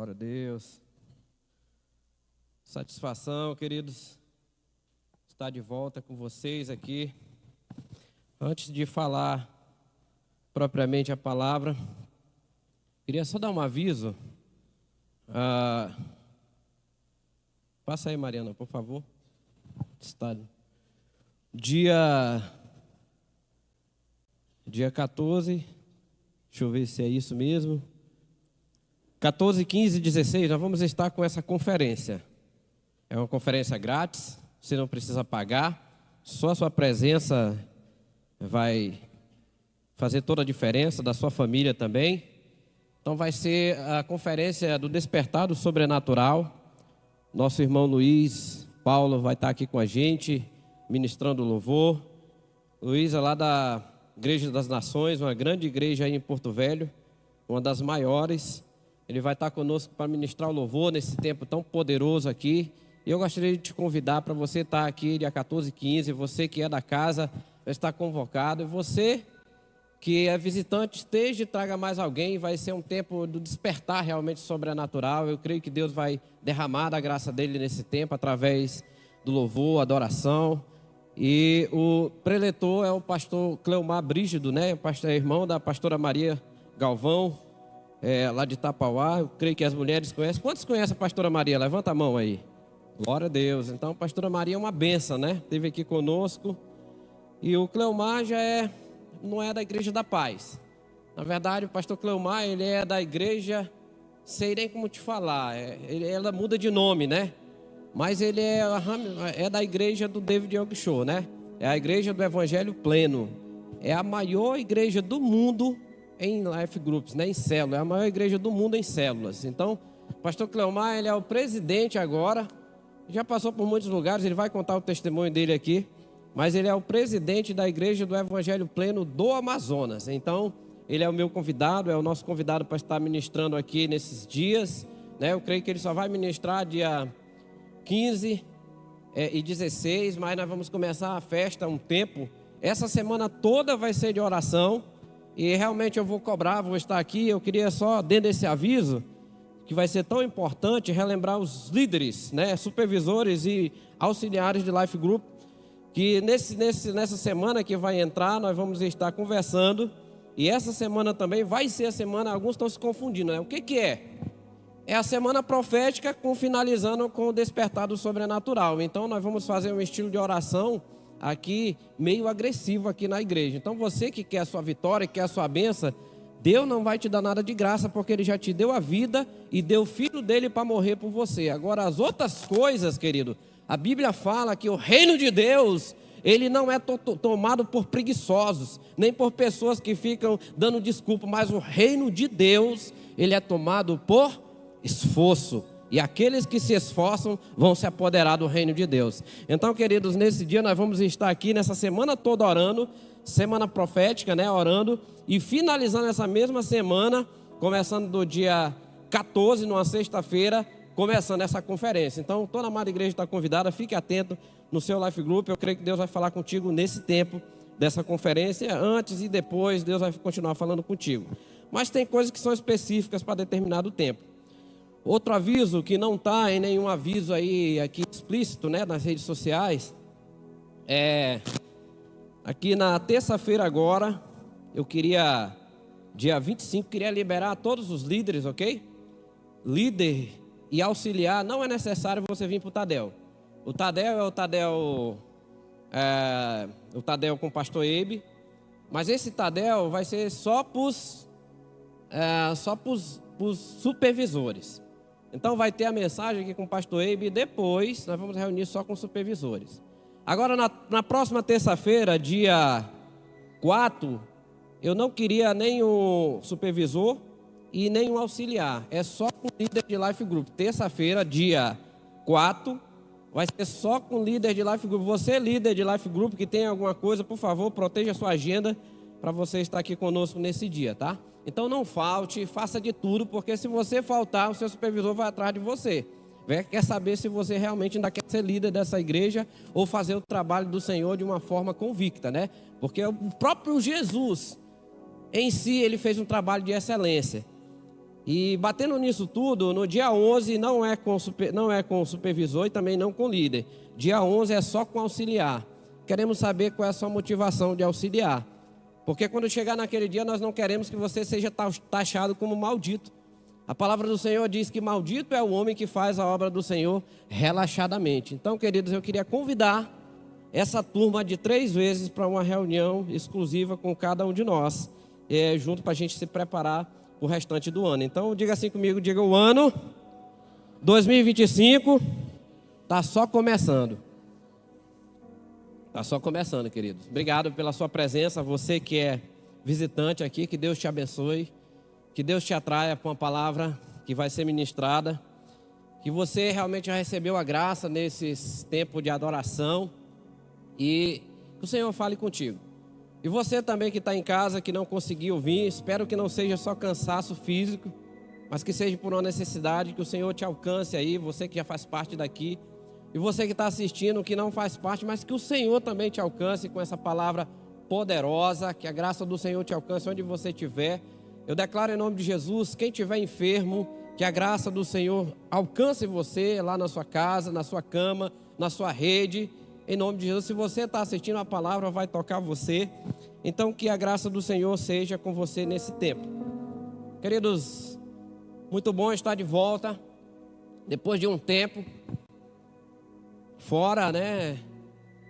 Glória a Deus. Satisfação, queridos, estar de volta com vocês aqui. Antes de falar propriamente a palavra, queria só dar um aviso. Passa aí, Mariana, por favor. Dia 14, deixa eu ver se é isso mesmo. 14, 15 e 16, nós vamos estar com essa conferência. É uma conferência grátis, você não precisa pagar, só a sua presença vai fazer toda a diferença, da sua família também. Então vai ser a conferência do Despertar do Sobrenatural. Nosso irmão Luiz Paulo vai estar aqui com a gente, ministrando louvor. Luiz é lá da Igreja das Nações, uma grande igreja aí em Porto Velho, uma das maiores. Ele vai estar conosco para ministrar o louvor nesse tempo tão poderoso aqui. E eu gostaria de te convidar para você estar aqui dia 14 e 15. Você que é da casa vai estar convocado. E você que é visitante, esteja e traga mais alguém. Vai ser um tempo do despertar realmente sobrenatural. Eu creio que Deus vai derramar da graça dele nesse tempo, através do louvor, adoração. E o preletor é o pastor Cleomar Brígido, né? O pastor é irmão da pastora Maria Galvão, lá de Itapauá. Eu creio que as mulheres conhecem. Quantos conhecem a pastora Maria? Levanta a mão aí. Glória a Deus. Então, a pastora Maria é uma bênção, né? Esteve aqui conosco. E o Cleomar não é da Igreja da Paz. Na verdade, o pastor Cleomar, ele é da igreja, sei nem como te falar, ela muda de nome, né? Mas ele é da igreja do David Young Cho, né? É a igreja do Evangelho Pleno. É a maior igreja do mundo em life groups, né? Em células. É a maior igreja do mundo em células. Então, o pastor Cleomar, ele é o presidente agora. Já passou por muitos lugares, ele vai contar o testemunho dele aqui. Mas ele é o presidente da igreja do Evangelho Pleno do Amazonas. Então, ele é o meu convidado, é o nosso convidado para estar ministrando aqui nesses dias, né? Eu creio que ele só vai ministrar dia 15 e 16, mas nós vamos começar a festa um tempo. Essa semana toda vai ser de oração e realmente eu vou cobrar, vou estar aqui. Eu queria só, dentro desse aviso, que vai ser tão importante, relembrar os líderes, né, supervisores e auxiliares de Life Group, que nessa semana que vai entrar, nós vamos estar conversando. E essa semana também vai ser a semana, alguns estão se confundindo, né? O que é? É a semana profética, finalizando com o despertar do sobrenatural. Então nós vamos fazer um estilo de oração aqui, meio agressivo aqui na igreja. Então você que quer a sua vitória, quer a sua bênção, Deus não vai te dar nada de graça, porque Ele já te deu a vida e deu o Filho dele para morrer por você. Agora as outras coisas, querido, a Bíblia fala que o reino de Deus, ele não é tomado por preguiçosos, nem por pessoas que ficam dando desculpa, mas o reino de Deus, ele é tomado por esforço. E aqueles que se esforçam vão se apoderar do reino de Deus. Então, queridos, nesse dia nós vamos estar aqui nessa semana toda orando, semana profética, né, orando, e finalizando essa mesma semana, começando do dia 14, numa sexta-feira, começando essa conferência. Então, toda a amada igreja está convidada, fique atento no seu Life Group. Eu creio que Deus vai falar contigo nesse tempo dessa conferência, antes e depois, Deus vai continuar falando contigo. Mas tem coisas que são específicas para determinado tempo. Outro aviso que não está em nenhum aviso aí aqui explícito, né, nas redes sociais, aqui na terça-feira agora, eu queria, dia 25, queria liberar todos os líderes, ok? Líder e auxiliar, não é necessário você vir para o Tadel. O Tadel é o Tadel com o pastor Ebe, mas esse Tadel vai ser só para os supervisores. Então vai ter a mensagem aqui com o pastor Ebe e depois nós vamos reunir só com os supervisores. Agora na próxima terça-feira, dia 4, eu não queria nem o supervisor e nem o auxiliar. É só com o líder de Life Group. Terça-feira, dia 4, vai ser só com o líder de Life Group. Você, líder de Life Group, que tem alguma coisa, por favor, proteja a sua agenda para você estar aqui conosco nesse dia, tá? Então não falte, faça de tudo, porque se você faltar, o seu supervisor vai atrás de você. Quer saber se você realmente ainda quer ser líder dessa igreja ou fazer o trabalho do Senhor de uma forma convicta, né? Porque o próprio Jesus, em si, ele fez um trabalho de excelência. E batendo nisso tudo, no dia 11 não é com o supervisor e também não com o líder. Dia 11 é só com auxiliar. Queremos saber qual é a sua motivação de auxiliar. Porque quando chegar naquele dia, nós não queremos que você seja taxado como maldito. A palavra do Senhor diz que maldito é o homem que faz a obra do Senhor relaxadamente. Então, queridos, eu queria convidar essa turma de 3 vezes para uma reunião exclusiva com cada um de nós, junto para a gente se preparar para o restante do ano. Então, diga assim comigo, diga: o ano 2025 está só começando. Está só começando, queridos. Obrigado pela sua presença, você que é visitante aqui, que Deus te abençoe, que Deus te atraia para uma palavra que vai ser ministrada, que você realmente já recebeu a graça nesses tempos de adoração e que o Senhor fale contigo. E você também que está em casa, que não conseguiu vir, espero que não seja só cansaço físico, mas que seja por uma necessidade, que o Senhor te alcance aí, você que já faz parte daqui. E você que está assistindo, que não faz parte, mas que o Senhor também te alcance com essa palavra poderosa, que a graça do Senhor te alcance onde você estiver. Eu declaro em nome de Jesus, quem estiver enfermo, que a graça do Senhor alcance você lá na sua casa, na sua cama, na sua rede. Em nome de Jesus, se você está assistindo, a palavra vai tocar você. Então que a graça do Senhor seja com você nesse tempo. Queridos, muito bom estar de volta, depois de um tempo fora, né?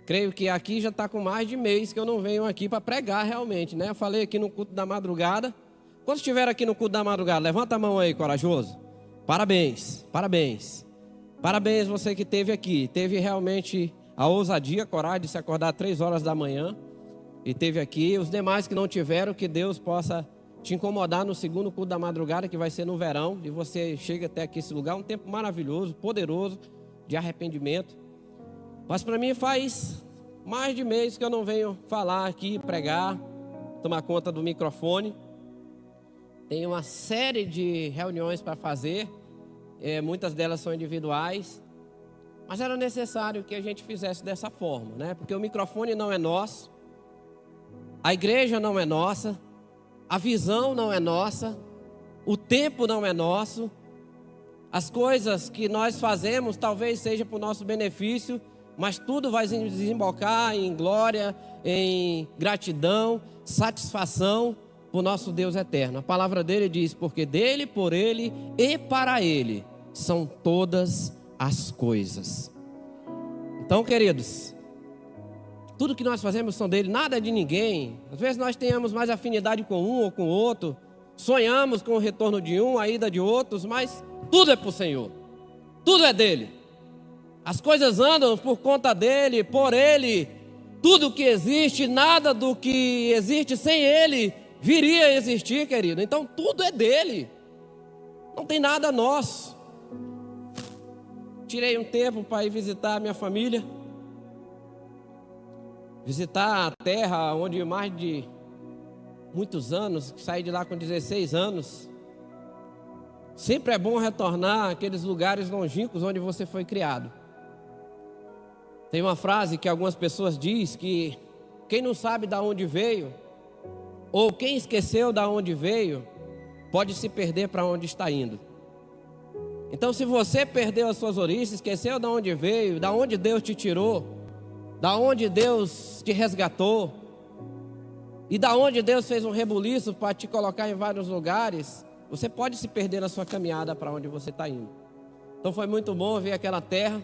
Creio que aqui já está com mais de mês que eu não venho aqui para pregar realmente, né? Eu falei aqui no culto da madrugada. Quantos estiveram aqui no culto da madrugada? Levanta a mão aí, corajoso. Parabéns, parabéns. Parabéns você que esteve aqui. Teve realmente a ousadia, a coragem de se acordar 3 horas da manhã. E teve aqui. Os demais que não tiveram, que Deus possa te incomodar no segundo culto da madrugada, que vai ser no verão. E você chega até aqui esse lugar, um tempo maravilhoso, poderoso, de arrependimento. Mas para mim faz mais de mês que eu não venho falar aqui, pregar, tomar conta do microfone. Tem uma série de reuniões para fazer, muitas delas são individuais, mas era necessário que a gente fizesse dessa forma, né? Porque o microfone não é nosso, a igreja não é nossa, a visão não é nossa, o tempo não é nosso, as coisas que nós fazemos talvez seja para o nosso benefício, mas tudo vai desembocar em glória, em gratidão, satisfação por nosso Deus eterno. A palavra dele diz: porque dele, por ele e para ele são todas as coisas. Então, queridos, tudo que nós fazemos são dele, nada é de ninguém. Às vezes nós tenhamos mais afinidade com um ou com o outro, sonhamos com o retorno de um, a ida de outros, mas tudo é para o Senhor, tudo é dele. As coisas andam por conta dele, por ele. Tudo que existe, nada do que existe sem ele viria a existir, querido. Então tudo é dele. Não tem nada nosso. Tirei um tempo para ir visitar a minha família. Visitar a terra onde mais de muitos anos, saí de lá com 16 anos. Sempre é bom retornar àqueles lugares longínquos onde você foi criado. Tem uma frase que algumas pessoas dizem que quem não sabe de onde veio, ou quem esqueceu de onde veio, pode se perder para onde está indo. Então, se você perdeu as suas origens, esqueceu de onde veio, de onde Deus te tirou, da onde Deus te resgatou, e da onde Deus fez um rebuliço para te colocar em vários lugares, você pode se perder na sua caminhada para onde você está indo. Então foi muito bom ver aquela terra,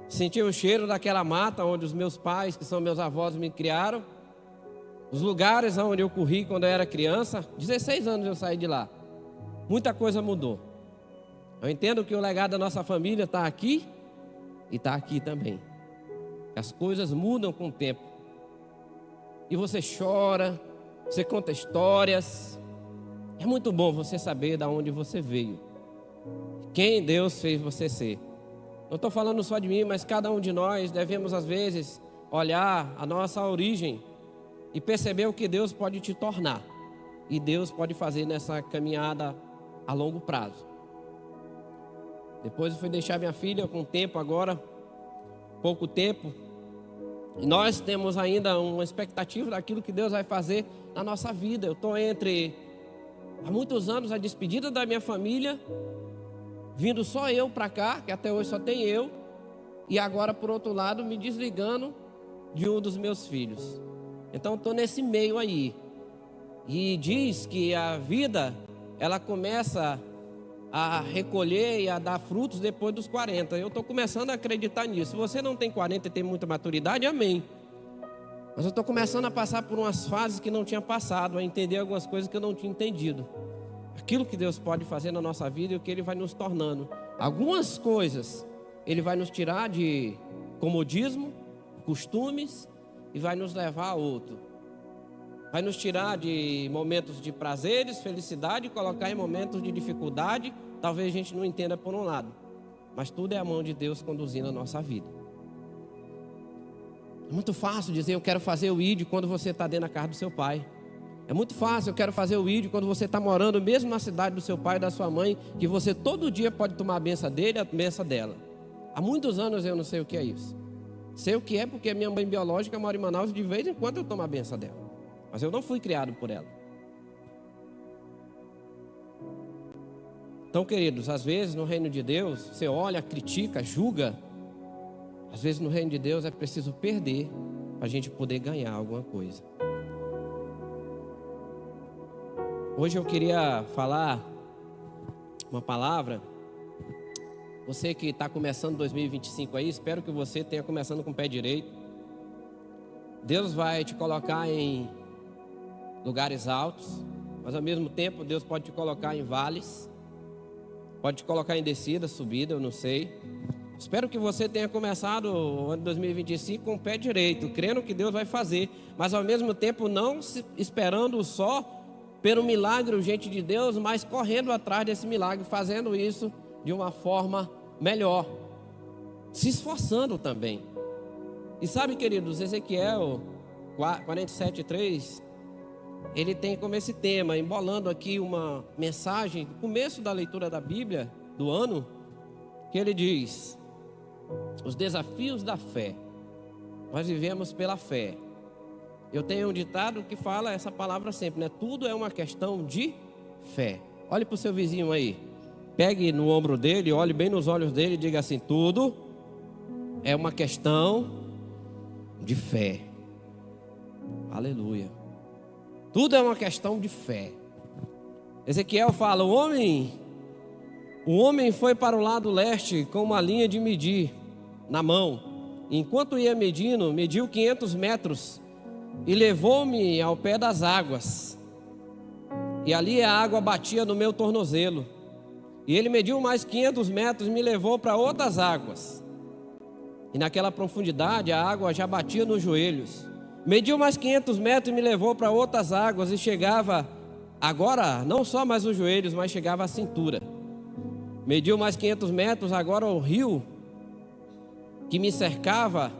sentir o cheiro daquela mata onde os meus pais, que são meus avós, me criaram, os lugares onde eu corri quando eu era criança. 16 anos eu saí de lá. Muita coisa mudou. Eu entendo que o legado da nossa família está aqui e está aqui também. As coisas mudam com o tempo. E você chora, você conta histórias. É muito bom você saber de onde você veio, quem Deus fez você ser. Não estou falando só de mim, mas cada um de nós devemos às vezes olhar a nossa origem e perceber o que Deus pode te tornar. E Deus pode fazer nessa caminhada a longo prazo. Depois eu fui deixar minha filha com tempo agora, pouco tempo. E nós temos ainda uma expectativa daquilo que Deus vai fazer na nossa vida. Eu estou entre há muitos anos a despedida da minha família, vindo só eu para cá, que até hoje só tem eu, e agora, por outro lado, me desligando de um dos meus filhos. Então, estou nesse meio aí. E diz que a vida, ela começa a recolher e a dar frutos depois dos 40. Eu estou começando a acreditar nisso. Se você não tem 40 e tem muita maturidade, amém. Mas eu estou começando a passar por umas fases que não tinha passado, a entender algumas coisas que eu não tinha entendido. Aquilo que Deus pode fazer na nossa vida e o que Ele vai nos tornando. Algumas coisas Ele vai nos tirar de comodismo, costumes, e vai nos levar a outro. Vai nos tirar de momentos de prazeres, felicidade, e colocar em momentos de dificuldade. Talvez a gente não entenda por um lado, mas tudo é a mão de Deus conduzindo a nossa vida. É muito fácil dizer eu quero fazer o ID quando você está dentro da casa do seu pai. É muito fácil eu quero fazer o ID quando você está morando mesmo na cidade do seu pai e da sua mãe, que você todo dia pode tomar a benção dele e a benção dela. Há muitos anos eu não sei o que é isso. Sei o que é porque a minha mãe biológica mora em Manaus e de vez em quando eu tomo a benção dela. Mas eu não fui criado por ela. Então, queridos, às vezes no reino de Deus, você olha, critica, julga. Às vezes no reino de Deus é preciso perder para a gente poder ganhar alguma coisa. Hoje eu queria falar uma palavra. Você que está começando 2025 aí, espero que você tenha começando com o pé direito. Deus vai te colocar em lugares altos, mas ao mesmo tempo Deus pode te colocar em vales, pode te colocar em descida, subida, eu não sei. Espero que você tenha começado o ano de 2025 com o pé direito, crendo que Deus vai fazer, mas ao mesmo tempo não esperando só pelo milagre urgente de Deus, mas correndo atrás desse milagre, fazendo isso de uma forma melhor, se esforçando também. E sabe, queridos, Ezequiel 47:3, ele tem como esse tema, embolando aqui uma mensagem no começo da leitura da Bíblia do ano, que ele diz: os desafios da fé. Nós vivemos pela fé. Eu tenho um ditado que fala essa palavra sempre, né? Tudo é uma questão de fé. Olhe para o seu vizinho aí, pegue no ombro dele, olhe bem nos olhos dele e diga assim: tudo é uma questão de fé. Aleluia. Tudo é uma questão de fé. Ezequiel fala: o homem foi para o lado leste com uma linha de medir na mão. Enquanto ia medindo, mediu 500 metros e levou-me ao pé das águas. E ali a água batia no meu tornozelo. E ele mediu mais 500 metros e me levou para outras águas. E naquela profundidade a água já batia nos joelhos. Mediu mais 500 metros e me levou para outras águas e chegava, agora não só mais os joelhos, mas chegava à cintura. Mediu mais 500 metros, agora o rio que me cercava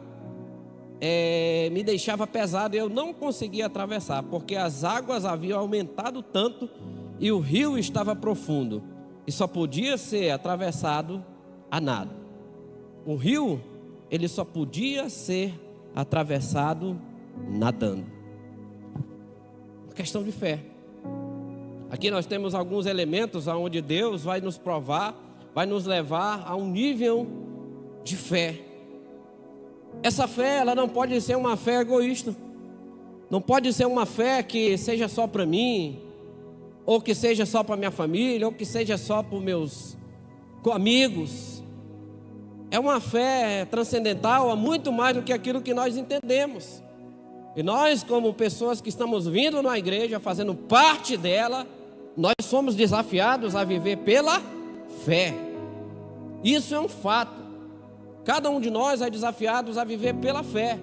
me deixava pesado e eu não conseguia atravessar, porque as águas haviam aumentado tanto e o rio estava profundo e só podia ser atravessado a nado. O rio, ele só podia ser atravessado nadando. Uma questão de fé. Aqui nós temos alguns elementos onde Deus vai nos provar, vai nos levar a um nível de fé. Essa fé, ela não pode ser uma fé egoísta. Não pode ser uma fé que seja só para mim, ou que seja só para minha família, ou que seja só para os meus amigos. É uma fé transcendental, é muito mais do que aquilo que nós entendemos. E nós, como pessoas que estamos vindo na igreja, fazendo parte dela, nós somos desafiados a viver pela fé. Isso é um fato. Cada um de nós é desafiado a viver pela fé.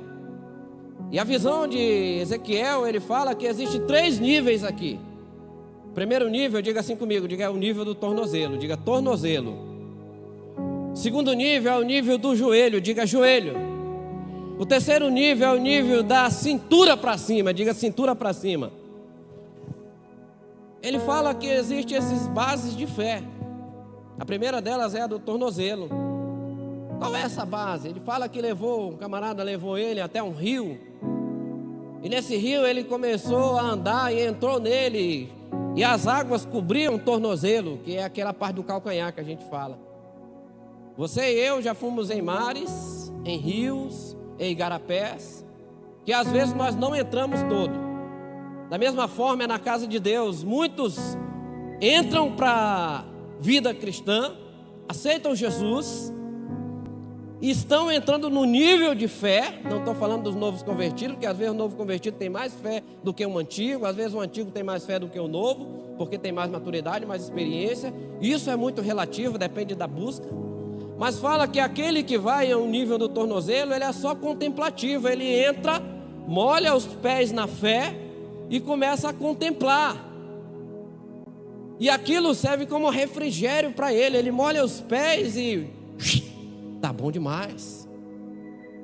E a visão de Ezequiel, ele fala que existe 3 níveis aqui. Primeiro nível, diga assim comigo, diga, é o nível do tornozelo, diga tornozelo. Segundo nível é o nível do joelho, diga joelho. O terceiro nível é o nível da cintura para cima, diga cintura para cima. Ele fala que existem essas bases de fé. A primeira delas é a do tornozelo. Qual é essa base? Ele fala que um camarada levou ele até um rio. E nesse rio ele começou a andar e entrou nele. e as águas cobriam o tornozelo, que é aquela parte do calcanhar que a gente fala. Você e eu já fomos em mares, em rios, em igarapés, que às vezes nós não entramos todo. Da mesma forma é na casa de Deus. Muitos entram para a vida cristã, aceitam Jesus, e estão entrando no nível de fé. Não estou falando dos novos convertidos, porque às vezes o novo convertido tem mais fé do que o antigo, às vezes o antigo tem mais fé do que o novo, porque tem mais maturidade, mais experiência. Isso é muito relativo, depende da busca. Mas fala que aquele que vai ao nível do tornozelo, ele é só contemplativo. Ele entra, molha os pés na fé e começa a contemplar. E aquilo serve como refrigério para ele. Ele molha os pés e tá bom demais.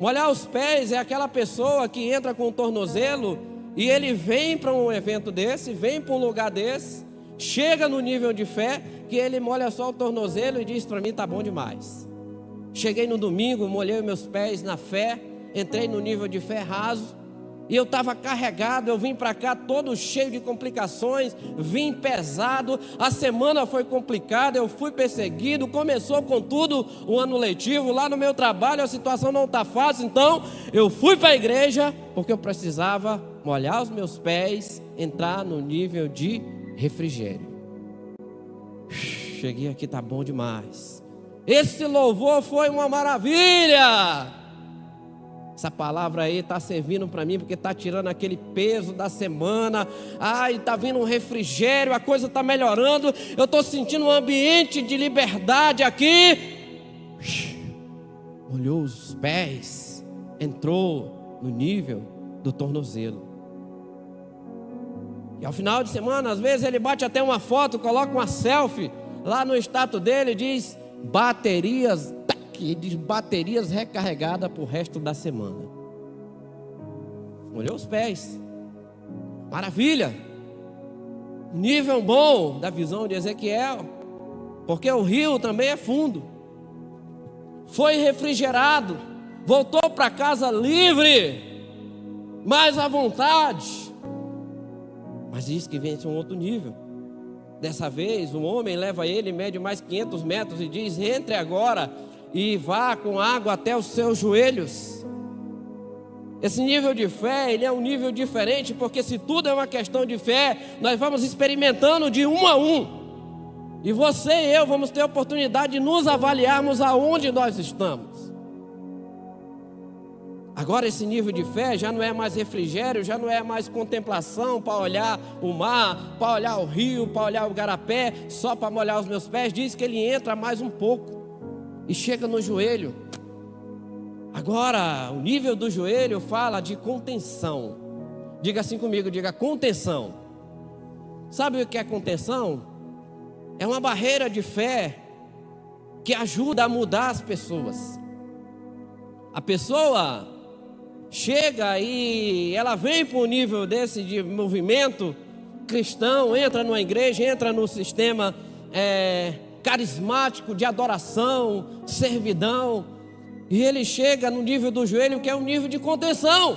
Molhar os pés é aquela pessoa que entra com o tornozelo e ele vem para um evento desse, vem para um lugar desse, chega no nível de fé que ele molha só o tornozelo e diz: para mim tá bom demais. Cheguei no domingo, molhei meus pés na fé, entrei no nível de fé raso, e eu estava carregado. Eu vim para cá todo cheio de complicações, vim pesado, a semana foi complicada, eu fui perseguido, começou com tudo o ano letivo, lá no meu trabalho a situação não está fácil, então eu fui para a igreja, porque eu precisava molhar os meus pés, entrar no nível de refrigério. Cheguei aqui, tá bom demais. Esse louvor foi uma maravilha. Essa palavra aí está servindo para mim, porque está tirando aquele peso da semana. Ai, está vindo um refrigério, a coisa está melhorando. Eu estou sentindo um ambiente de liberdade aqui. Olhou os pés, entrou no nível do tornozelo. E ao final de semana, às vezes ele bate até uma foto, coloca uma selfie lá no status dele e diz: baterias, e diz baterias recarregadas para o resto da semana. Molhou os pés, maravilha, nível bom da visão de Ezequiel, porque o rio também é fundo. Foi refrigerado, voltou para casa livre, mais à vontade. Mas diz que vem um outro nível. Dessa vez o homem leva ele, mede mais 500 metros e diz: entre agora e vá com água até os seus joelhos. Esse nível de fé, ele é um nível diferente, porque se tudo é uma questão de fé, nós vamos experimentando de um a um, e você e eu vamos ter a oportunidade de nos avaliarmos aonde nós estamos. Agora esse nível de fé já não é mais refrigério, já não é mais contemplação para olhar o mar, para olhar o rio, para olhar o igarapé, só para molhar os meus pés. Diz que ele entra mais um pouco e chega no joelho. Agora, o nível do joelho fala de contenção. Diga assim comigo, diga contenção. Sabe o que é contenção? É uma barreira de fé que ajuda a mudar as pessoas. A pessoa chega e ela vem para um nível desse de movimento cristão, entra numa igreja, entra no sistema carismático de adoração, servidão, e ele chega no nível do joelho, que é um nível de contenção,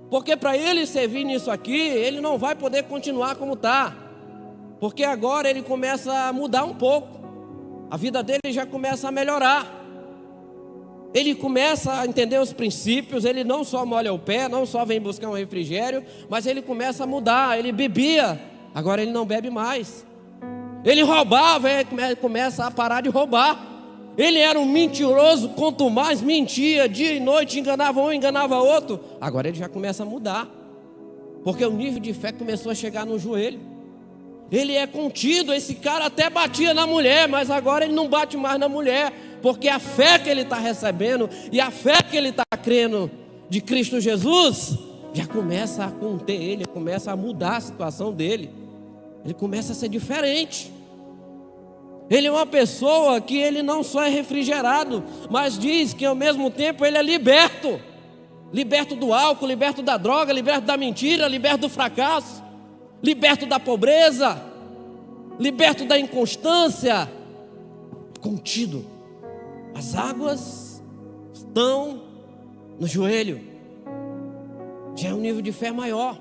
porque para ele servir nisso aqui, ele não vai poder continuar como está, porque agora ele começa a mudar um pouco, a vida dele já começa a melhorar, ele começa a entender os princípios, ele não só molha o pé, não só vem buscar um refrigério, mas ele começa a mudar. Ele bebia, agora ele não bebe mais. Ele roubava, ele começa a parar de roubar. Ele era um mentiroso, quanto mais mentia, dia e noite, enganava um, enganava outro. Agora ele já começa a mudar, porque o nível de fé começou a chegar no joelho. Ele é contido, esse cara até batia na mulher, mas agora ele não bate mais na mulher, porque a fé que ele está recebendo e a fé que ele está crendo de Cristo Jesus, já começa a conter ele, começa a mudar a situação dele. Ele começa a ser diferente. Ele é uma pessoa que ele não só é refrigerado, mas diz que ao mesmo tempo ele é liberto. Liberto do álcool, liberto da droga, liberto da mentira, liberto do fracasso, liberto da pobreza, liberto da inconstância, contido. As águas estão no joelho. Já é um nível de fé maior.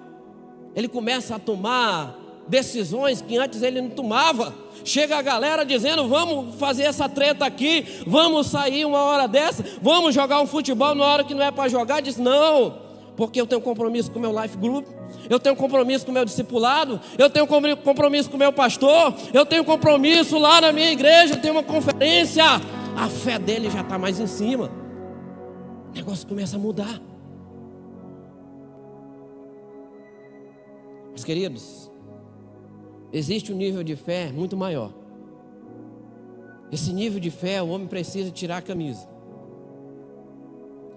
Ele começa a tomar decisões que antes ele não tomava. Chega a galera dizendo: vamos fazer essa treta aqui, vamos sair uma hora dessa, vamos jogar um futebol na hora que não é para jogar. Diz: não, porque eu tenho compromisso com o meu life group, eu tenho compromisso com o meu discipulado, eu tenho compromisso com o meu pastor, eu tenho compromisso lá na minha igreja, tem uma conferência. A fé dele já está mais em cima. O negócio começa a mudar. Meus queridos, existe um nível de fé muito maior. Esse nível de fé, o homem precisa tirar a camisa.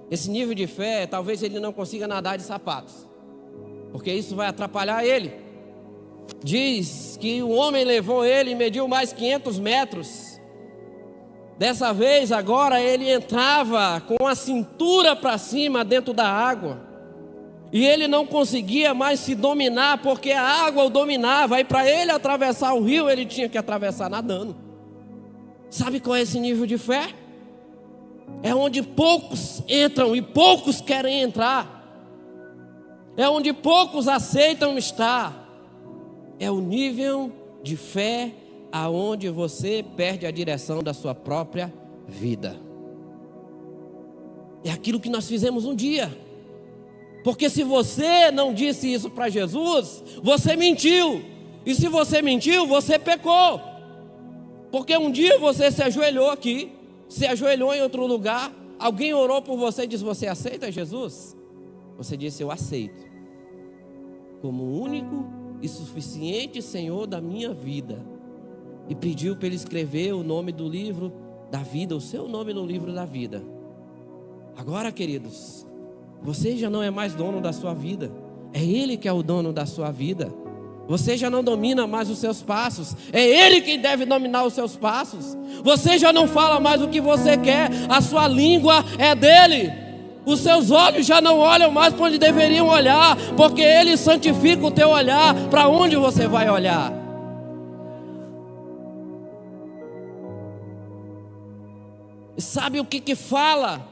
Esse nível de fé, talvez ele não consiga nadar de sapatos, porque isso vai atrapalhar ele. Diz que o homem levou ele e mediu mais 500 metros. Dessa vez, agora, ele entrava com a cintura para cima dentro da água. E ele não conseguia mais se dominar, porque a água o dominava. E para ele atravessar o rio, ele tinha que atravessar nadando. Sabe qual é esse nível de fé? É onde poucos entram e poucos querem entrar. É onde poucos aceitam estar. É o nível de fé aonde você perde a direção da sua própria vida. É aquilo que nós fizemos um dia. Porque se você não disse isso para Jesus, você mentiu. E se você mentiu, você pecou. Porque um dia você se ajoelhou aqui, se ajoelhou em outro lugar, alguém orou por você e disse: você aceita Jesus? Você disse: eu aceito, como o único e suficiente Senhor da minha vida. E pediu para ele escrever o nome do livro da vida, o seu nome no livro da vida. Agora, queridos, você já não é mais dono da sua vida. É Ele que é o dono da sua vida. Você já não domina mais os seus passos. É Ele quem deve dominar os seus passos. Você já não fala mais o que você quer. A sua língua é dele. Os seus olhos já não olham mais para onde deveriam olhar, porque Ele santifica o teu olhar para onde você vai olhar. E sabe o que fala?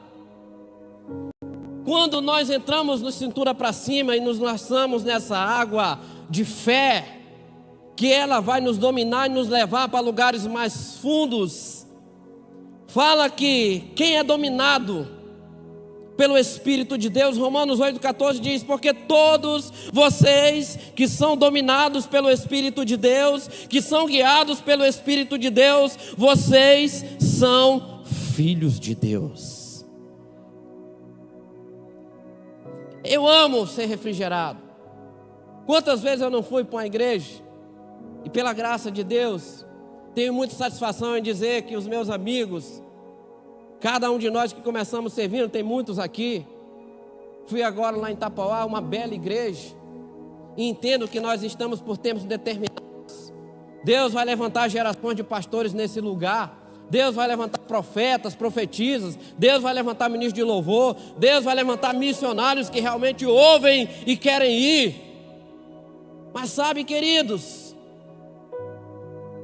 Quando nós entramos no cintura para cima e nos lançamos nessa água de fé, que ela vai nos dominar e nos levar para lugares mais fundos. Fala que quem é dominado pelo Espírito de Deus, Romanos 8,14 diz: porque todos vocês que são dominados pelo Espírito de Deus, que são guiados pelo Espírito de Deus, vocês são filhos de Deus. Eu amo ser refrigerado. Quantas vezes eu não fui para uma igreja e, pela graça de Deus, tenho muita satisfação em dizer que os meus amigos, cada um de nós que começamos servindo, tem muitos aqui. Fui agora lá em Tapauá, uma bela igreja, e entendo que nós estamos por tempos determinados. Deus vai levantar gerações de pastores nesse lugar. Deus vai levantar profetas, profetisas. Deus vai levantar ministros de louvor. Deus vai levantar missionários que realmente ouvem e querem ir. Mas sabe, queridos,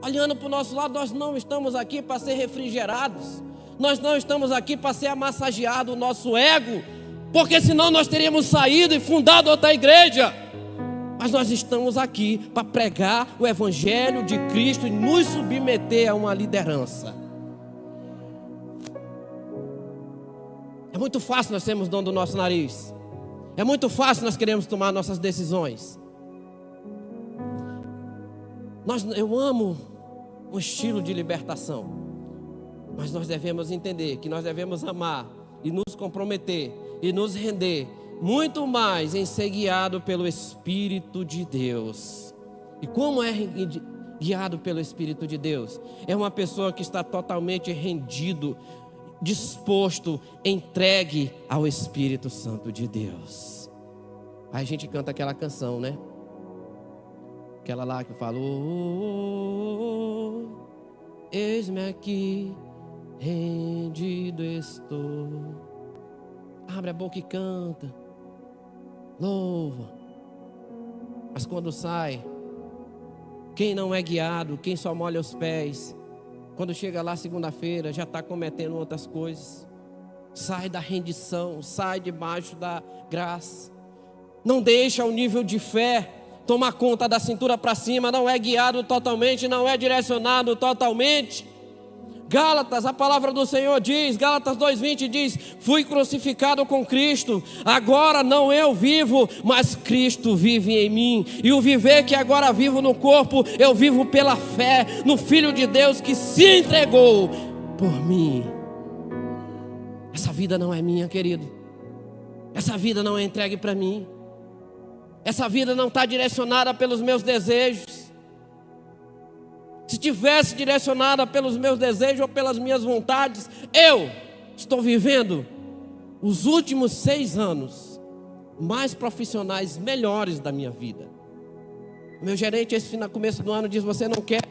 olhando para o nosso lado, nós não estamos aqui para ser refrigerados. Nós não estamos aqui para ser massageado o nosso ego, porque senão nós teríamos saído e fundado outra igreja. Mas nós estamos aqui para pregar o Evangelho de Cristo e nos submeter a uma liderança. É muito fácil nós sermos dono do nosso nariz. É muito fácil nós queremos tomar nossas decisões. Eu amo um estilo de libertação, mas nós devemos entender que nós devemos amar e nos comprometer e nos render muito mais em ser guiado pelo Espírito de Deus. E como é guiado pelo Espírito de Deus? É uma pessoa que está totalmente rendido, disposto, entregue ao Espírito Santo de Deus. Aí a gente canta aquela canção, né? Aquela lá que fala: eis-me aqui, rendido estou. Abre a boca e canta, louva. Mas quando sai, quem não é guiado, quem só molha os pés, quando chega lá segunda-feira, já está cometendo outras coisas. Sai da rendição, sai debaixo da graça. Não deixa o nível de fé toma conta da cintura para cima, não é guiado totalmente, não é direcionado totalmente. Gálatas, a palavra do Senhor diz, Gálatas 2:20 diz: fui crucificado com Cristo, agora não eu vivo, mas Cristo vive em mim. E o viver que agora vivo no corpo, eu vivo pela fé no Filho de Deus que se entregou por mim. Essa vida não é minha, querido. Essa vida não é entregue para mim. Essa vida não está direcionada pelos meus desejos. Se tivesse direcionada pelos meus desejos ou pelas minhas vontades, eu estou vivendo os últimos 6 anos mais profissionais, melhores da minha vida. Meu gerente, no começo do ano, diz: você não quer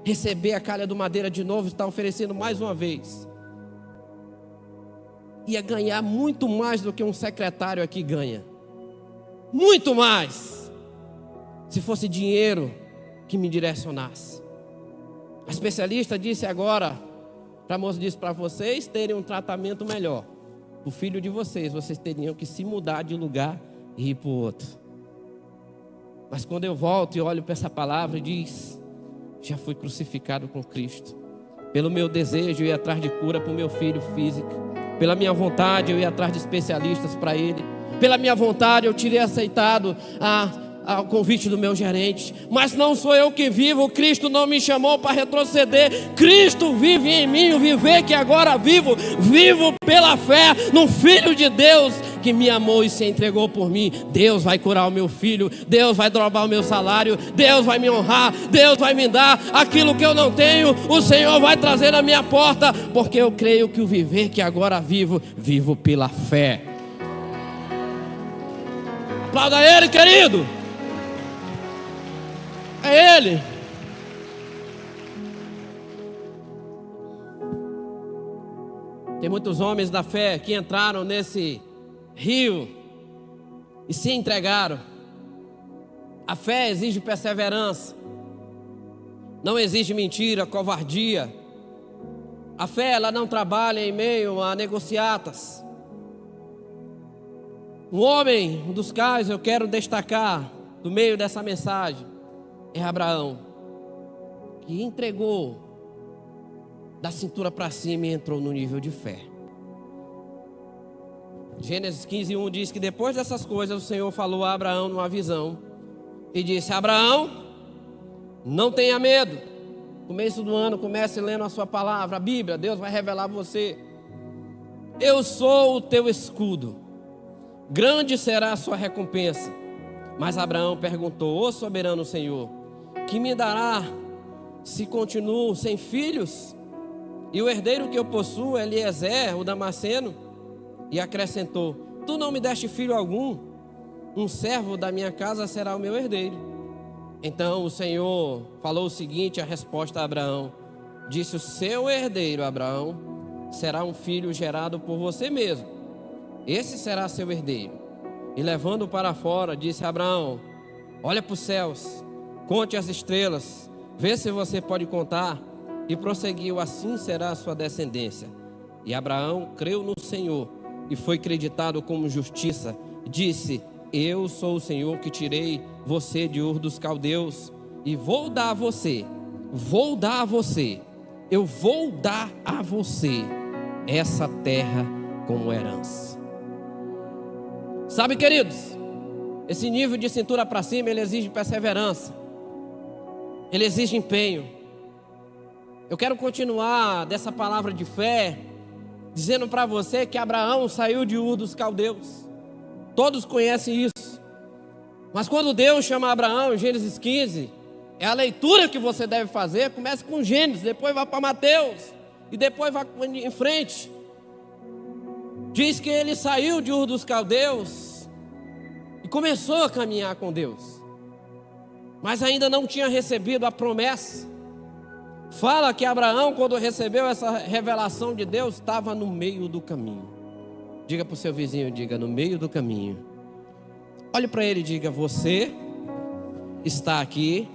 receber a calha do Madeira de novo? Está oferecendo mais uma vez. Ia ganhar muito mais do que um secretário aqui ganha. Muito mais. Se fosse dinheiro que me direcionasse. A especialista disse agora, para a moça, disse: para vocês terem um tratamento melhor, o filho de vocês teriam que se mudar de lugar e ir para o outro. Mas quando eu volto e olho para essa palavra, diz: já fui crucificado com Cristo. Pelo meu desejo eu ia atrás de cura para o meu filho físico. Pela minha vontade eu ia atrás de especialistas para ele. Pela minha vontade eu teria aceitado ao convite do meu gerente. Mas não sou eu que vivo, Cristo não me chamou para retroceder. Cristo vive em mim, o viver que agora vivo pela fé no Filho de Deus que me amou e se entregou por mim. Deus vai curar o meu filho, Deus vai dobrar o meu salário, Deus vai me honrar, Deus vai me dar aquilo que eu não tenho, o Senhor vai trazer na minha porta, porque eu creio que o viver que agora vivo pela fé. Aplauda Ele, querido. É Ele. Tem muitos homens da fé que entraram nesse rio e se entregaram. A fé exige perseverança, não exige mentira, covardia. A fé, ela não trabalha em meio a negociatas. Um homem, um dos quais eu quero destacar no meio dessa mensagem, é Abraão, que entregou da cintura para cima e entrou no nível de fé. Gênesis 15:1 diz que depois dessas coisas o Senhor falou a Abraão numa visão e disse: Abraão, não tenha medo. No começo do ano, comece lendo a sua palavra, a Bíblia. Deus vai revelar a você: eu sou o teu escudo, grande será a sua recompensa. Mas Abraão perguntou: ó soberano Senhor, que me dará se continuo sem filhos? E o herdeiro que eu possuo é Eliezer, o Damasceno. E acrescentou: tu não me deste filho algum, um servo da minha casa será o meu herdeiro. Então o Senhor falou o seguinte, a resposta a Abraão: disse: o seu herdeiro, Abraão, será um filho gerado por você mesmo, esse será seu herdeiro. E levando para fora, disse a Abraão: olha para os céus, conte as estrelas, vê se você pode contar. E prosseguiu: assim será a sua descendência. E Abraão creu no Senhor e foi creditado como justiça. Disse: eu sou o Senhor que tirei você de Ur dos Caldeus e vou dar a você essa terra como herança. Sabe, queridos, esse nível de cintura para cima, ele exige perseverança, ele exige empenho. Eu quero continuar dessa palavra de fé, dizendo para você que Abraão saiu de Ur dos Caldeus. Todos conhecem isso. Mas quando Deus chama Abraão em Gênesis 15, é a leitura que você deve fazer. Começa com Gênesis, depois vai para Mateus e depois vai em frente. Diz que ele saiu de Ur dos Caldeus e começou a caminhar com Deus, mas ainda não tinha recebido a promessa. Fala que Abraão, quando recebeu essa revelação de Deus, estava no meio do caminho. Diga para o seu vizinho, diga: no meio do caminho. Olhe para ele e diga: você está aqui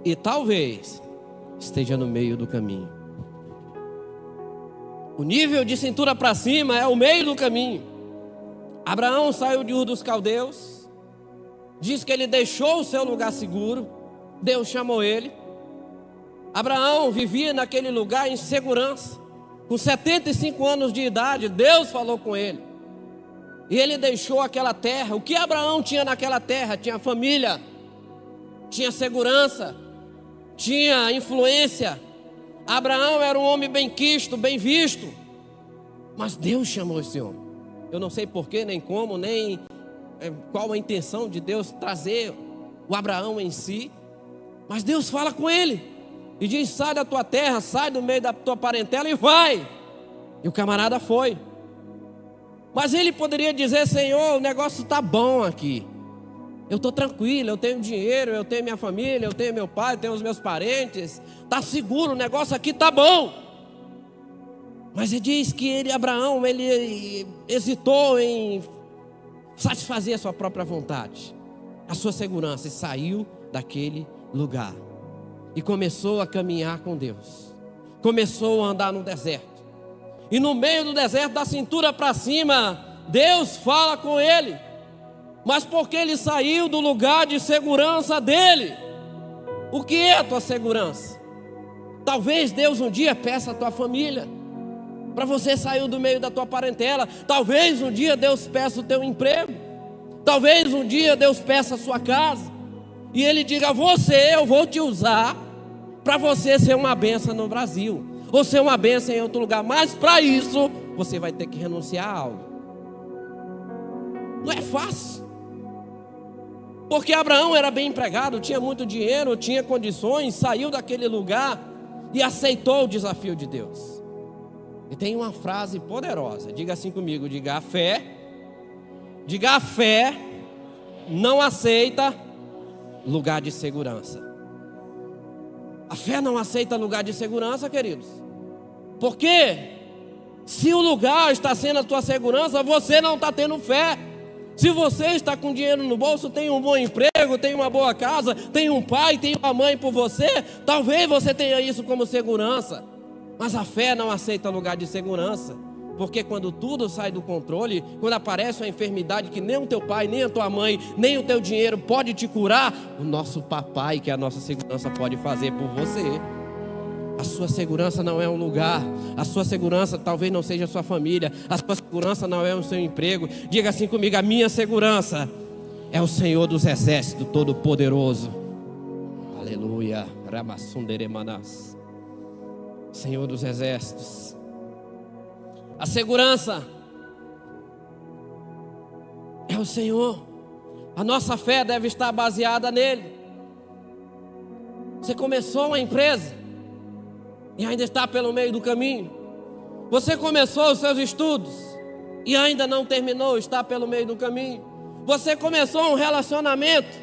e talvez esteja no meio do caminho. O nível de cintura para cima é o meio do caminho. Abraão saiu de Ur dos Caldeus, Diz que ele deixou o seu lugar seguro. Deus chamou ele. Abraão vivia naquele lugar em segurança. Com 75 anos de idade, Deus falou com ele. E ele deixou aquela terra. O que Abraão tinha naquela terra? Tinha família, tinha segurança, tinha influência. Abraão era um homem bem quisto, bem visto. Mas Deus chamou esse homem. Eu não sei porquê, nem como, nem qual a intenção de Deus trazer o Abraão em si. Mas Deus fala com ele e diz: sai da tua terra, sai do meio da tua parentela e vai. E o camarada foi. Mas ele poderia dizer: Senhor, o negócio está bom aqui. Eu estou tranquilo, eu tenho dinheiro, eu tenho minha família, eu tenho meu pai, eu tenho os meus parentes. Está seguro, o negócio aqui está bom. Mas ele diz que Abraão, ele hesitou em satisfazer a sua própria vontade, a sua segurança, e saiu daquele lugar. E começou a caminhar com Deus. Começou a andar no deserto. E no meio do deserto, da cintura para cima, Deus fala com ele. Mas porque ele saiu do lugar de segurança dele. O que é a tua segurança? Talvez Deus um dia peça a tua família, para você sair do meio da tua parentela. Talvez um dia Deus peça o teu emprego. Talvez um dia Deus peça a sua casa. E ele diga: eu vou te usar para você ser uma bênção no Brasil, ou ser uma bênção em outro lugar. Mas para isso, você vai ter que renunciar a algo. Não é fácil. Porque Abraão era bem empregado, tinha muito dinheiro, tinha condições, saiu daquele lugar e aceitou o desafio de Deus. E tem uma frase poderosa, diga assim comigo, diga: a fé não aceita lugar de segurança. A fé não aceita lugar de segurança, queridos. Porque se o lugar está sendo a tua segurança, você não está tendo fé. Se você está com dinheiro no bolso, tem um bom emprego, tem uma boa casa, tem um pai, tem uma mãe por você, talvez você tenha isso como segurança. Mas a fé não aceita lugar de segurança. Porque quando tudo sai do controle, quando aparece uma enfermidade que nem o teu pai, nem a tua mãe, nem o teu dinheiro pode te curar, o nosso papai, que é a nossa segurança, pode fazer por você. A sua segurança não é um lugar. A sua segurança talvez não seja a sua família. A sua segurança não é o seu emprego. Diga assim comigo: a minha segurança é o Senhor dos Exércitos Todo-Poderoso. Aleluia. Ramassunderemanas. Senhor dos Exércitos. A segurança é o Senhor. A nossa fé deve estar baseada nele. Você começou uma empresa e ainda está pelo meio do caminho. Você começou os seus estudos e ainda não terminou, está pelo meio do caminho. Você começou um relacionamento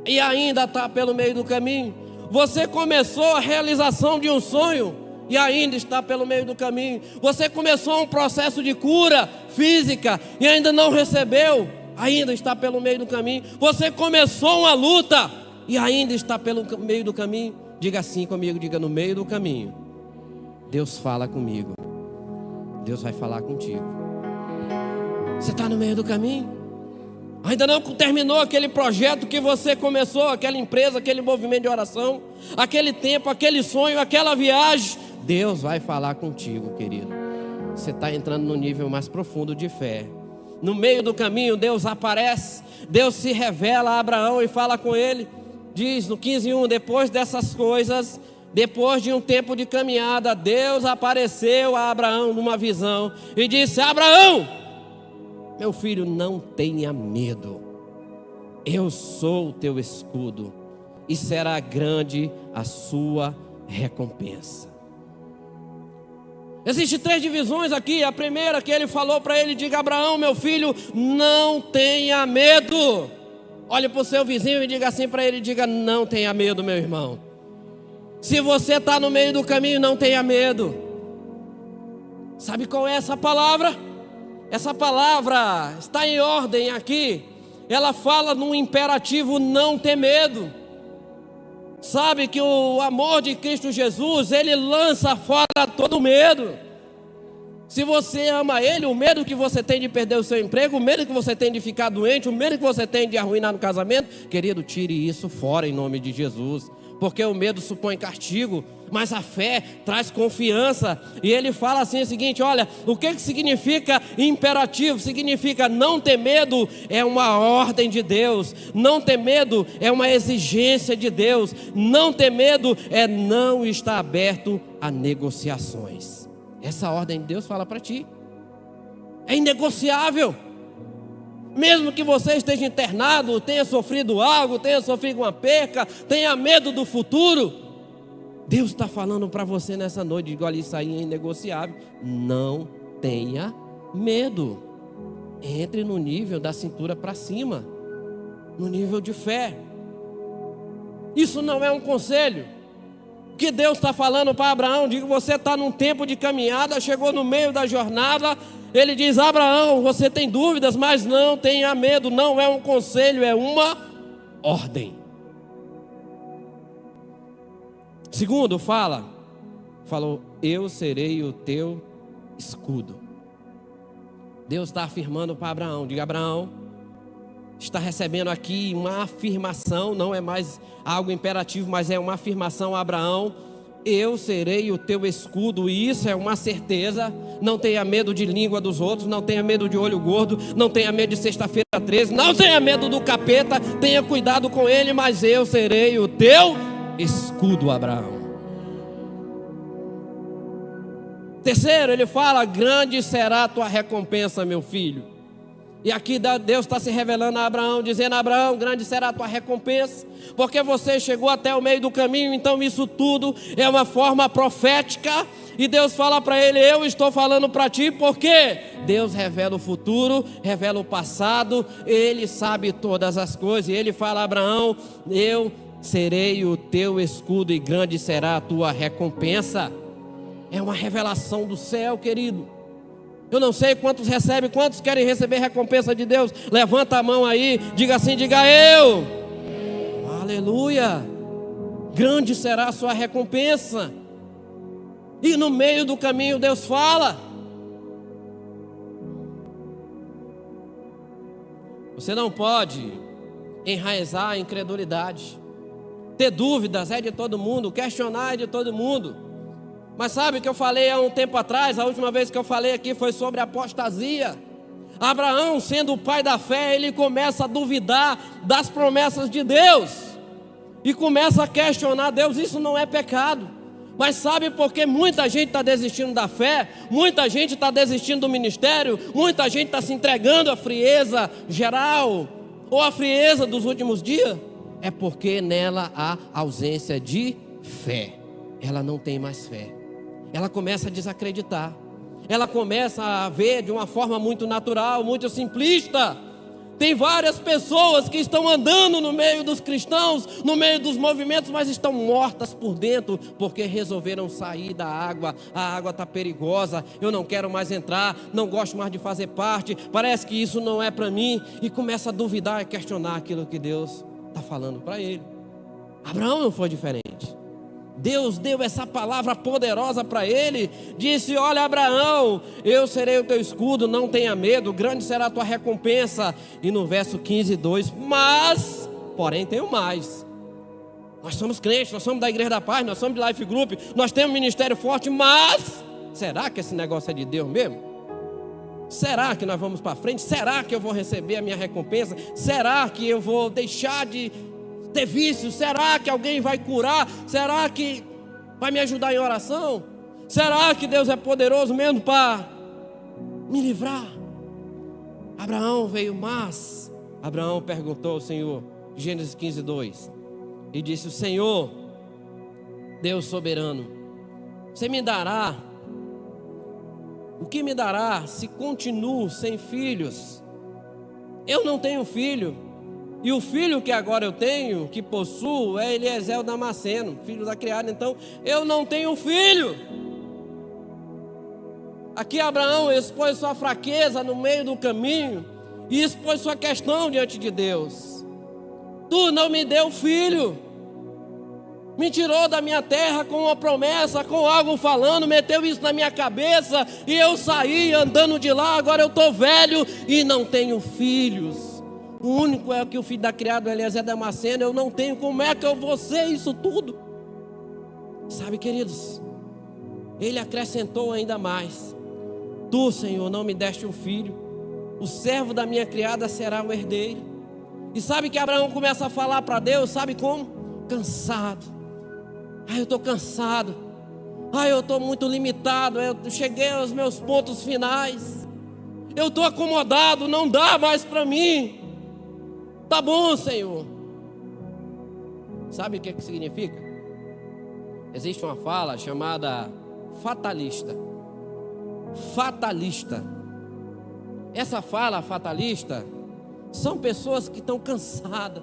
e ainda está pelo meio do caminho. Você começou a realização de um sonho e ainda está pelo meio do caminho. Você começou um processo de cura física e ainda não recebeu, ainda está pelo meio do caminho. Você começou uma luta e ainda está pelo meio do caminho. Diga assim comigo, diga: no meio do caminho, Deus fala comigo. Deus vai falar contigo. Você está no meio do caminho? Ainda não terminou aquele projeto que você começou, aquela empresa, aquele movimento de oração, aquele tempo, aquele sonho, aquela viagem. Deus vai falar contigo, querido. Você está entrando no nível mais profundo de fé. No meio do caminho, Deus aparece. Deus se revela a Abraão e fala com ele. Diz no 15:1: depois dessas coisas, depois de um tempo de caminhada, Deus apareceu a Abraão numa visão e disse: Abraão, meu filho, não tenha medo. Eu sou o teu escudo e será grande a sua recompensa. Existem 3 divisões aqui. A primeira que ele falou para ele: diga: Abraão, meu filho, não tenha medo. Olhe para o seu vizinho e diga assim para ele, diga: não tenha medo, meu irmão. Se você está no meio do caminho, não tenha medo. Sabe qual é essa palavra? Essa palavra está em ordem aqui. Ela fala num imperativo: não ter medo. Sabe que o amor de Cristo Jesus, ele lança fora todo medo. Se você ama Ele, o medo que você tem de perder o seu emprego, o medo que você tem de ficar doente, o medo que você tem de arruinar no casamento, querido, tire isso fora em nome de Jesus. Porque o medo supõe castigo, mas a fé traz confiança. E ele fala assim o seguinte: olha, o que significa imperativo? Significa não ter medo é uma ordem de Deus. Não ter medo é uma exigência de Deus. Não ter medo é não estar aberto a negociações. Essa ordem de Deus fala para ti. É inegociável. Mesmo que você esteja internado, tenha sofrido algo, tenha sofrido uma perca, tenha medo do futuro, Deus está falando para você nessa noite: digo, olha, isso aí é inegociável. Não tenha medo. Entre no nível da cintura para cima, no nível de fé. Isso não é um conselho. O que Deus está falando para Abraão, digo, você está num tempo de caminhada, chegou no meio da jornada. Ele diz: Abraão, você tem dúvidas, mas não tenha medo. Não é um conselho, é uma ordem. Segundo, falou: eu serei o teu escudo. Deus está afirmando para Abraão. Diga: Abraão, está recebendo aqui uma afirmação. Não é mais algo imperativo, mas é uma afirmação. Abraão, eu serei o teu escudo. E isso é uma certeza. Não tenha medo de língua dos outros, não tenha medo de olho gordo, não tenha medo de sexta-feira 13, não tenha medo do capeta, tenha cuidado com ele, mas eu serei o teu escudo, Abraão. Terceiro, ele fala: grande será a tua recompensa, meu filho. E aqui Deus está se revelando a Abraão, dizendo: Abraão, grande será a tua recompensa, porque você chegou até o meio do caminho. Então isso tudo é uma forma profética. E Deus fala para ele: eu estou falando para ti, porque Deus revela o futuro, revela o passado, Ele sabe todas as coisas. E Ele fala: Abraão, eu serei o teu escudo e grande será a tua recompensa. É uma revelação do céu, querido. Eu não sei quantos recebem, quantos querem receber recompensa de Deus. Levanta a mão aí, diga assim: diga eu. Aleluia. Grande será a sua recompensa. E no meio do caminho Deus fala: você não pode enraizar a incredulidade. Ter dúvidas é de todo mundo, questionar é de todo mundo. Mas sabe o que eu falei há um tempo atrás? A última vez que eu falei aqui foi sobre apostasia. Abraão, sendo o pai da fé, ele começa a duvidar das promessas de Deus e começa a questionar Deus. Isso não é pecado. Mas sabe por que muita gente está desistindo da fé? Muita gente está desistindo do ministério? Muita gente está se entregando à frieza geral ou à frieza dos últimos dias? É porque nela há ausência de fé. Ela não tem mais fé. Ela começa a desacreditar. Ela começa a ver de uma forma muito natural, muito simplista. Tem várias pessoas que estão andando no meio dos cristãos, no meio dos movimentos, mas estão mortas por dentro, porque resolveram sair da água. A água está perigosa, eu não quero mais entrar, não gosto mais de fazer parte, parece que isso não é para mim. E começa a duvidar e questionar aquilo que Deus está falando para ele. Abraão não foi diferente. Deus deu essa palavra poderosa para ele, disse: olha, Abraão, eu serei o teu escudo, não tenha medo, grande será a tua recompensa. E no verso 15, 2, mas, porém tenho mais. Nós somos crentes, nós somos da Igreja da Paz, nós somos de Life Group, nós temos um ministério forte, mas será que esse negócio é de Deus mesmo? Será que nós vamos para frente? Será que eu vou receber a minha recompensa? Será que eu vou deixar de ter vício? Será que alguém vai curar? Será que vai me ajudar em oração? Será que Deus é poderoso mesmo para me livrar? Abraão veio, mas Abraão perguntou ao Senhor, Gênesis 15, 2, e disse: o Senhor, Deus soberano, você me dará, o que me dará se continuo sem filhos? Eu não tenho filho. E o filho que agora eu tenho, que possuo, é Eliezer o Damasceno, filho da criada. Então, eu não tenho filho. Aqui Abraão expôs sua fraqueza no meio do caminho e expôs sua questão diante de Deus. Tu não me deu filho. Me tirou da minha terra com uma promessa, com algo falando, meteu isso na minha cabeça e eu saí andando de lá. Agora eu estou velho e não tenho filhos. O único é que o filho da criada, Eliezer Damasceno, eu não tenho. Como é que eu vou ser isso tudo? Sabe, queridos, ele acrescentou ainda mais: tu, Senhor, não me deste um filho, o servo da minha criada será o herdeiro. E sabe que Abraão começa a falar para Deus, sabe como? Cansado. Eu estou cansado. Eu estou muito limitado. Eu cheguei aos meus pontos finais. Eu estou acomodado, não dá mais para mim. Tá bom, Senhor. Sabe o que significa? Existe uma fala chamada fatalista. Fatalista. Essa fala fatalista são pessoas que estão cansadas.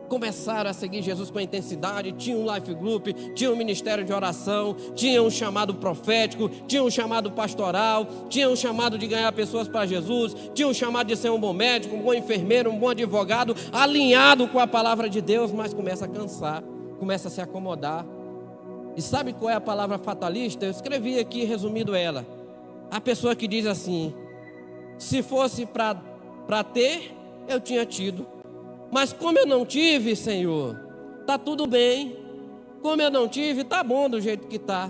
Começaram a seguir Jesus com intensidade, tinha um life group, tinha um ministério de oração, tinha um chamado profético, tinha um chamado pastoral, tinha um chamado de ganhar pessoas para Jesus, tinha um chamado de ser um bom médico, um bom enfermeiro, um bom advogado, alinhado com a palavra de Deus, mas começa a cansar, começa a se acomodar. E sabe qual é a palavra fatalista? Eu escrevi aqui resumindo ela. A pessoa que diz assim: se fosse para ter, eu tinha tido. Mas como eu não tive, Senhor, está tudo bem. Como eu não tive, está bom do jeito que está.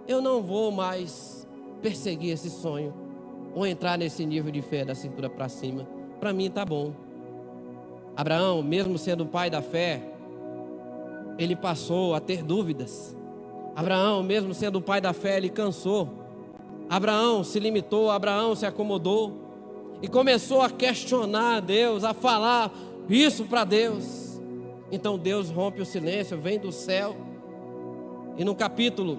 Eu não vou mais perseguir esse sonho, ou entrar nesse nível de fé da cintura para cima. Para mim está bom. Abraão, mesmo sendo o pai da fé, ele passou a ter dúvidas. Abraão, mesmo sendo o pai da fé, ele cansou. Abraão se limitou, Abraão se acomodou e começou a questionar a Deus, a falar isso para Deus. Então Deus rompe o silêncio, vem do céu. E no capítulo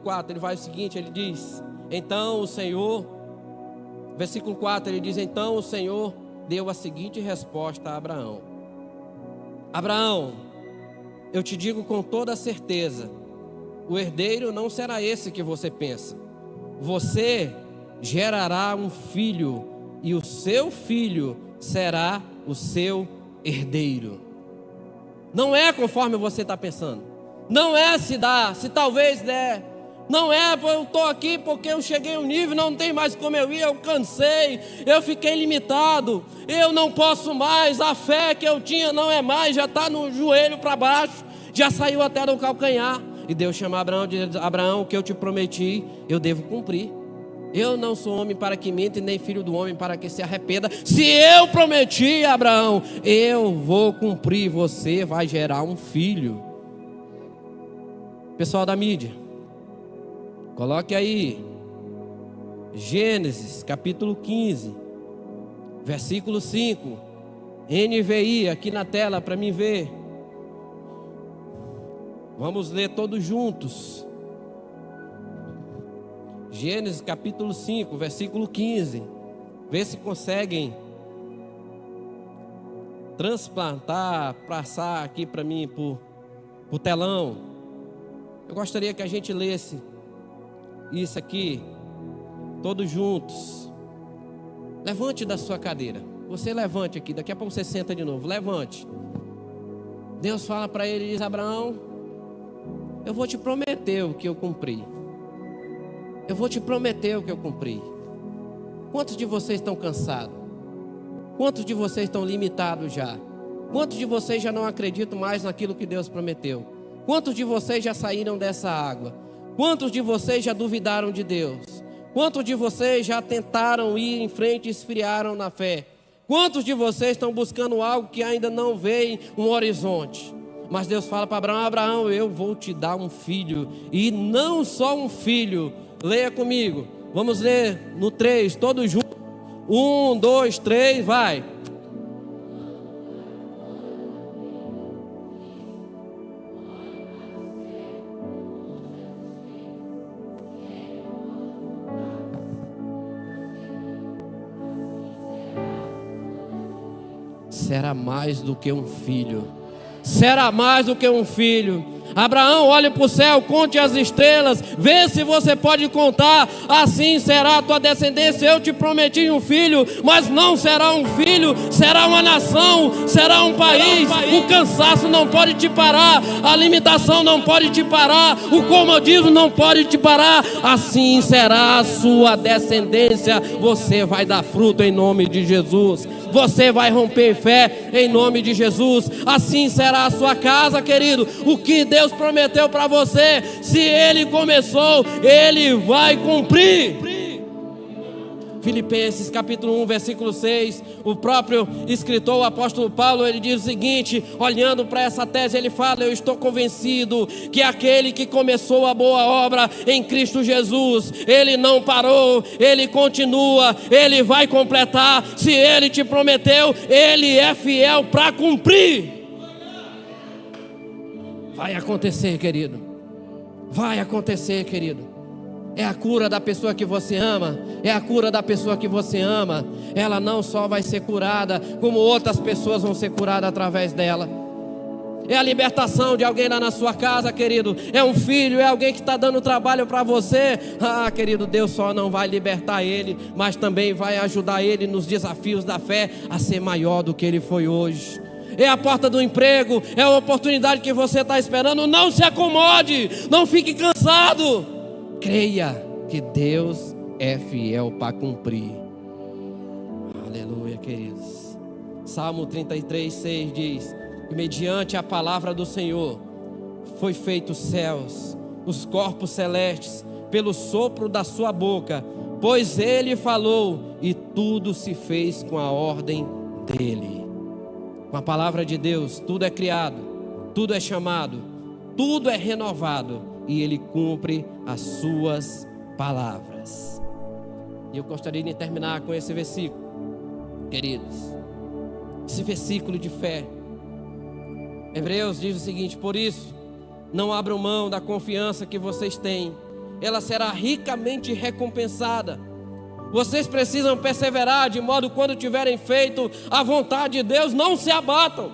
4, ele vai o seguinte, ele diz: então o Senhor, versículo 4, ele diz: então o Senhor deu a seguinte resposta a Abraão: Abraão, eu te digo com toda certeza, o herdeiro não será esse que você pensa. Você gerará um filho, e o seu filho será o seu herdeiro. Não é conforme você está pensando. Não é se dá, se talvez der. Não é, eu estou aqui porque eu cheguei a um nível, não tem mais como eu ir, eu cansei, eu fiquei limitado, eu não posso mais, a fé que eu tinha não é mais, já está no joelho para baixo, já saiu até do calcanhar. E Deus chama Abraão e diz: Abraão, o que eu te prometi, eu devo cumprir. Eu não sou homem para que minta, nem filho do homem para que se arrependa. Se eu prometi, Abraão, eu vou cumprir. Você vai gerar um filho. Pessoal da mídia, coloque aí Gênesis capítulo 15, versículo 5, NVI aqui na tela para mim ver. Vamos ler todos juntos. Gênesis capítulo 5, versículo 15. Vê se conseguem transplantar, passar aqui para mim por telão. Eu gostaria que a gente lesse isso aqui, todos juntos. Levante da sua cadeira. Você levante aqui, daqui a pouco você senta de novo. Levante. Deus fala para ele, diz: Abraão, eu vou te prometer o que eu cumpri. Eu vou te prometer o que eu cumpri. Quantos de vocês estão cansados? Quantos de vocês estão limitados já? Quantos de vocês já não acreditam mais naquilo que Deus prometeu? Quantos de vocês já saíram dessa água? Quantos de vocês já duvidaram de Deus? Quantos de vocês já tentaram ir em frente e esfriaram na fé? Quantos de vocês estão buscando algo que ainda não vê um horizonte? Mas Deus fala para Abraão: Abraão, eu vou te dar um filho. E não só um filho. Leia comigo. Vamos ler no 3, todos juntos. 1, 2, 3, vai. Será mais do que um filho. Será mais do que um filho. Abraão, olhe para o céu, conte as estrelas, vê se você pode contar, assim será a tua descendência. Eu te prometi um filho, mas não será um filho, será uma nação, será um país. O cansaço não pode te parar, a limitação não pode te parar, o comodismo não pode te parar. Assim será a sua descendência. Você vai dar fruto em nome de Jesus. Você vai romper em fé em nome de Jesus. Assim será a sua casa, querido. O que Deus prometeu para você, se Ele começou, Ele vai cumprir. Filipenses capítulo 1, versículo 6, o próprio escritor, o apóstolo Paulo, ele diz o seguinte, olhando para essa tese, ele fala: eu estou convencido que aquele que começou a boa obra em Cristo Jesus, Ele não parou, Ele continua, Ele vai completar. Se Ele te prometeu, Ele é fiel para cumprir. Vai acontecer, querido. Vai acontecer, querido. É a cura da pessoa que você ama. É a cura da pessoa que você ama. Ela não só vai ser curada, como outras pessoas vão ser curadas através dela. É a libertação de alguém lá na sua casa, querido. É um filho, é alguém que está dando trabalho para você. Querido, Deus só não vai libertar ele, mas também vai ajudar ele nos desafios da fé a ser maior do que ele foi hoje. É a porta do emprego, é a oportunidade que você está esperando. Não se acomode, não fique cansado. Creia que Deus é fiel para cumprir. Aleluia, queridos. Salmo 33, 6 diz: mediante a palavra do Senhor foi feito os céus, os corpos celestes, pelo sopro da sua boca, pois Ele falou e tudo se fez com a ordem dEle. Com a palavra de Deus, tudo é criado, tudo é chamado, tudo é renovado, e Ele cumpre as suas palavras. E eu gostaria de terminar com esse versículo, queridos, esse versículo de fé. Hebreus diz o seguinte: por isso, não abram mão da confiança que vocês têm, ela será ricamente recompensada. Vocês precisam perseverar, de modo que quando tiverem feito a vontade de Deus, não se abatam.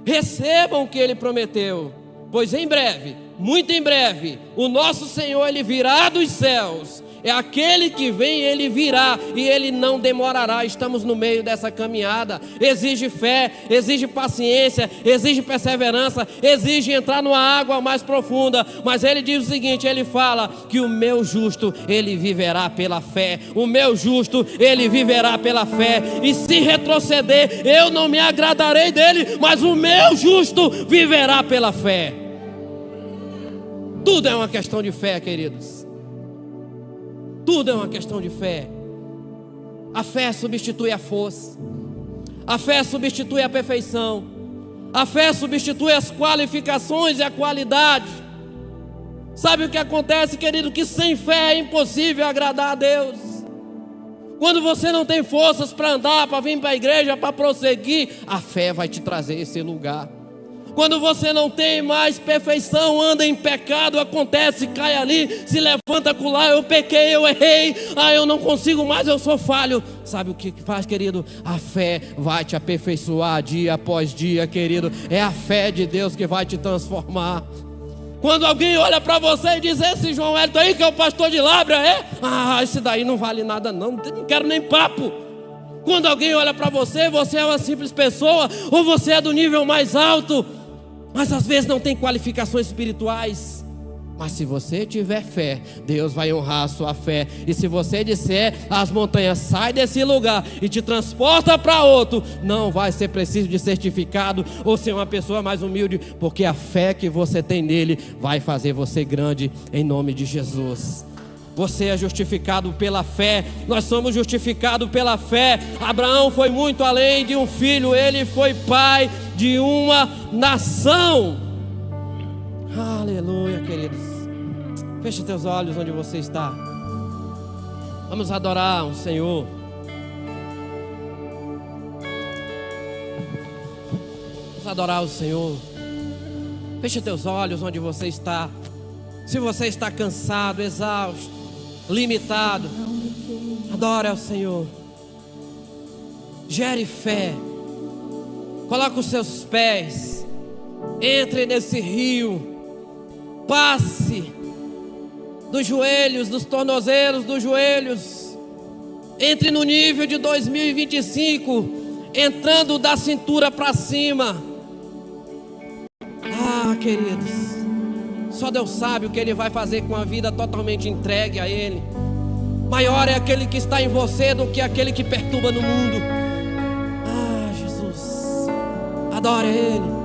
Recebam o que Ele prometeu, pois em breve, muito em breve, o nosso Senhor, Ele virá dos céus. É aquele que vem, Ele virá e Ele não demorará. Estamos no meio dessa caminhada. Exige fé, exige paciência, exige perseverança, exige entrar numa água mais profunda. Mas Ele diz o seguinte, Ele fala que o meu justo, ele viverá pela fé. O meu justo, ele viverá pela fé. E se retroceder, eu não me agradarei dele, mas o meu justo viverá pela fé. Tudo é uma questão de fé, queridos. Tudo é uma questão de fé. A fé substitui a força. A fé substitui a perfeição. A fé substitui as qualificações e a qualidade. Sabe o que acontece, querido? Que sem fé é impossível agradar a Deus. Quando você não tem forças para andar, para vir para a igreja, para prosseguir, a fé vai te trazer esse lugar. Quando você não tem mais perfeição, anda em pecado, acontece, cai ali, se levanta acolá, eu pequei, eu errei, eu não consigo mais, eu sou falho. Sabe o que faz, querido? A fé vai te aperfeiçoar dia após dia, querido. É a fé de Deus que vai te transformar. Quando alguém olha para você e diz: esse João Wellington aí que é o pastor de Lábrea, é? Esse daí não vale nada não quero nem papo. Quando alguém olha para você, você é uma simples pessoa, ou você é do nível mais alto, mas às vezes não tem qualificações espirituais. Mas se você tiver fé, Deus vai honrar a sua fé. E se você disser às montanhas: sai desse lugar e te transporta para outro, não vai ser preciso de certificado ou ser uma pessoa mais humilde, porque a fé que você tem nele vai fazer você grande em nome de Jesus. Você é justificado pela fé. Nós somos justificados pela fé. Abraão foi muito além de um filho, ele foi pai de uma nação. Aleluia, queridos. Feche teus olhos onde você está. Vamos adorar o Senhor. Vamos adorar o Senhor. Feche teus olhos onde você está. Se você está cansado, exausto, limitado, adore ao Senhor. Gere fé. Coloque os seus pés. Entre nesse rio. passe dos joelhos, dos tornozelos, dos joelhos. Entre no nível de 2025, entrando da cintura para cima. Ah, queridos, só Deus sabe o que Ele vai fazer com a vida totalmente entregue a Ele. Maior é aquele que está em você do que aquele que perturba no mundo. Ah, Jesus, adore Ele.